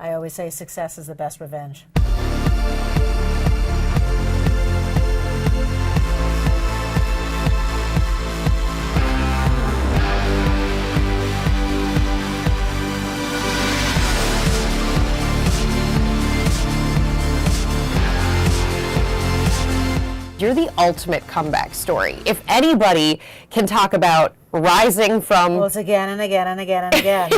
I always say success is the best revenge. You're the ultimate comeback story. If anybody can talk about rising from... Well, it's again and again and again and again.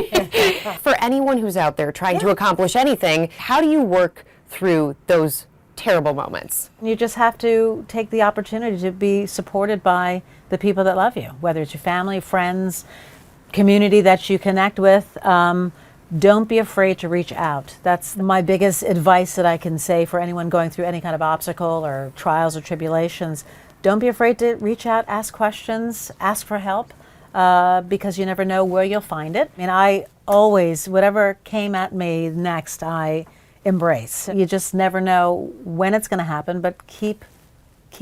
For anyone who's out there trying to accomplish anything, how do you work through those terrible moments? You just have to take the opportunity to be supported by the people that love you, whether it's your family, friends, community that you connect with. Don't be afraid to reach out. That's my biggest advice that I can say for anyone going through any kind of obstacle or trials or tribulations. Don't be afraid to reach out, ask questions, ask for help, because you never know where you'll find it. I mean, I always, whatever came at me next, I embrace. You just never know when it's going to happen, but keep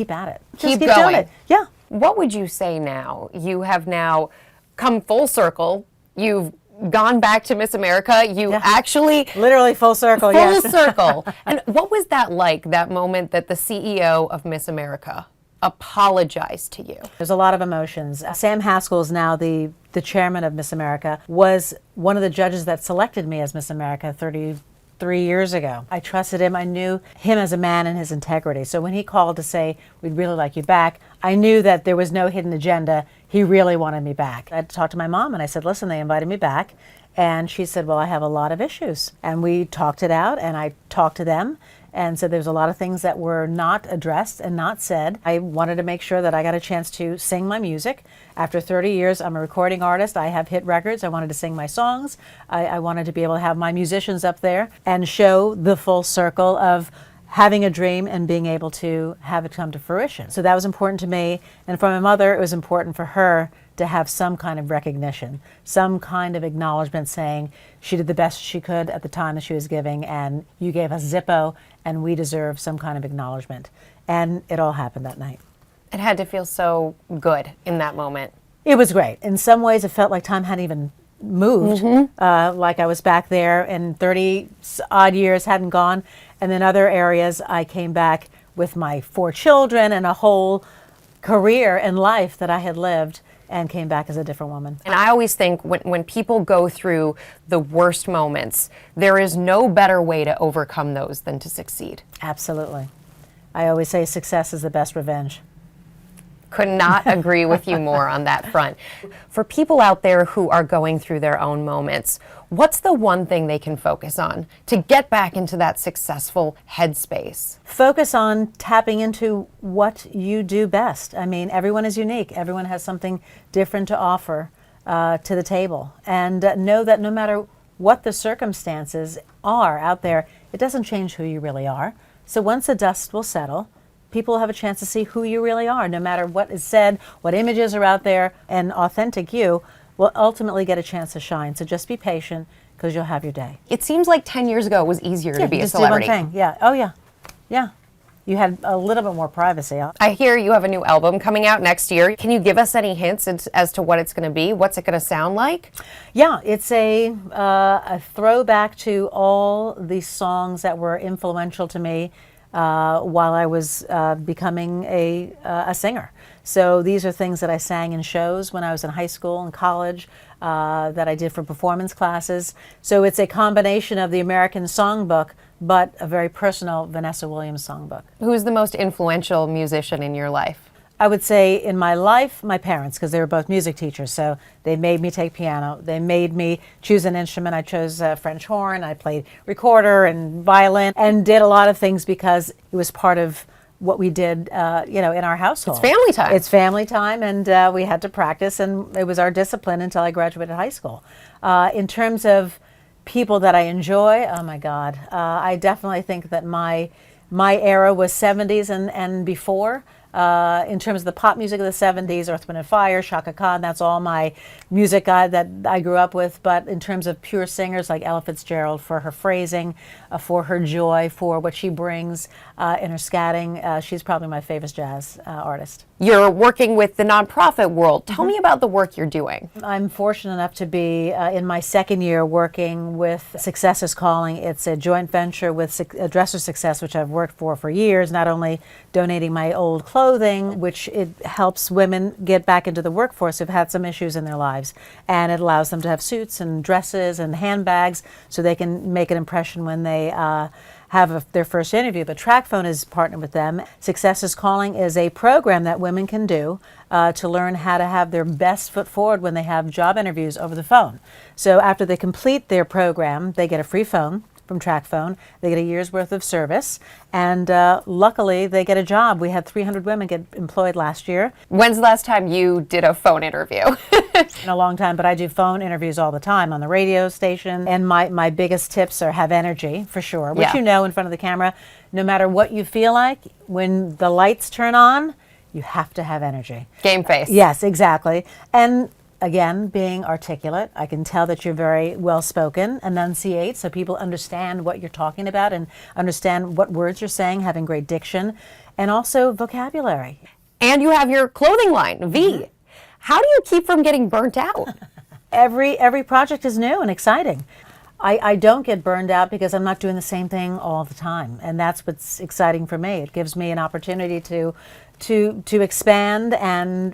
at it. Just keep going. doing it. Yeah. What would you say now? You have now come full circle. You've gone back to Miss America. You actually... Literally full circle, yes. Full circle. And what was that like, that moment that the CEO of Miss America apologized to you? There's a lot of emotions. Sam Haskell is now the chairman of Miss America, was one of the judges that selected me as Miss America 33 years ago. I trusted him. I knew him as a man and his integrity. So when he called to say, we'd really like you back, I knew that there was no hidden agenda. He really wanted me back. I talked to my mom and I said, listen, they invited me back. And she said, well, I have a lot of issues. And we talked it out and I talked to them. And so there's a lot of things that were not addressed and not said. I wanted to make sure that I got a chance to sing my music. After 30 years, I'm a recording artist. I have hit records. I wanted to sing my songs. I wanted to be able to have my musicians up there and show the full circle of having a dream and being able to have it come to fruition. So that was important to me. And for my mother, it was important for her to have some kind of recognition, some kind of acknowledgement saying she did the best she could at the time that she was giving, and you gave us Zippo, and we deserve some kind of acknowledgement. And it all happened that night. It had to feel so good in that moment. It was great. In some ways, it felt like time hadn't even moved, like I was back there and 30 odd years hadn't gone. And then other areas, I came back with my 4 children and a whole career and life that I had lived, and came back as a different woman. And I always think when people go through the worst moments, there is no better way to overcome those than to succeed. Absolutely. I always say success is the best revenge. Could not agree with you more on that front. For people out there who are going through their own moments, what's the one thing they can focus on to get back into that successful headspace? Focus on tapping into what you do best. I mean, everyone is unique. Everyone has something different to offer to the table. And know that no matter what the circumstances are out there, it doesn't change who you really are. So once the dust will settle, people will have a chance to see who you really are, no matter what is said, what images are out there, and authentic you will ultimately get a chance to shine. So just be patient, because you'll have your day. It seems like 10 years ago it was easier to be a celebrity. Do one thing. Yeah. Oh, yeah. Yeah. You had a little bit more privacy. I hear you have a new album coming out next year. Can you give us any hints as to what it's going to be? What's it going to sound like? Yeah, it's a throwback to all the songs that were influential to me while I was becoming a singer. So these are things that I sang in shows when I was in high school and college, that I did for performance classes. So it's a combination of the American songbook, but a very personal Vanessa Williams songbook. Who's the most influential musician in your life? I would say in my life, my parents, because they were both music teachers. So they made me take piano. They made me choose an instrument. I chose French horn. I played recorder and violin and did a lot of things because it was part of what we did, in our household. It's family time. It's family time, and we had to practice, and it was our discipline until I graduated high school. In terms of people that I enjoy, oh my God, I definitely think that my era was 70s and before. In terms of the pop music of the 70s, Earth, Wind and Fire, Shaka Khan, that's all my music that I grew up with. But in terms of pure singers like Ella Fitzgerald, for her phrasing, for her joy, for what she brings in her scatting, she's probably my favorite jazz artist. You're working with the nonprofit world. Tell me about the work you're doing. I'm fortunate enough to be in my second year working with Success is Calling. It's a joint venture with Dresser Success, which I've worked for years, not only donating my old clothing, which it helps women get back into the workforce who've had some issues in their lives. And it allows them to have suits and dresses and handbags so they can make an impression when they have their first interview. But TrackPhone is partnered with them. Success is Calling is a program that women can do to learn how to have their best foot forward when they have job interviews over the phone. So after they complete their program, they get a free phone from TrackPhone. They get a year's worth of service, and luckily they get a job. We had 300 women get employed last year. When's the last time you did a phone interview? In a long time, but I do phone interviews all the time on the radio station. And my biggest tips are have energy, for sure, which you know in front of the camera. No matter what you feel like, when the lights turn on, you have to have energy. Game face. Yes, exactly. And again, being articulate. I can tell that you're very well-spoken, enunciate, so people understand what you're talking about and understand what words you're saying, having great diction, and also vocabulary. And you have your clothing line, V. How do you keep from getting burnt out? Every project is new and exciting. I don't get burned out because I'm not doing the same thing all the time, and that's what's exciting for me. It gives me an opportunity to expand and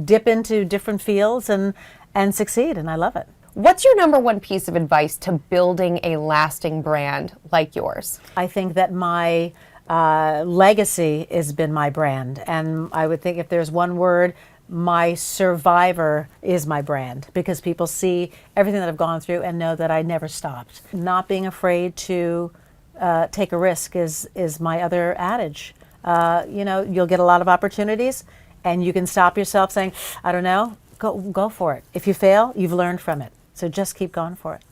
dip into different fields and succeed, and I love it. What's your number one piece of advice to building a lasting brand like yours? I think that my legacy has been my brand, and I would think if there's one word, my survivor is my brand, because people see everything that I've gone through and know that I never stopped. Not being afraid to take a risk is my other adage. You'll get a lot of opportunities, and you can stop yourself saying, I don't know, go for it. If you fail, you've learned from it. So just keep going for it.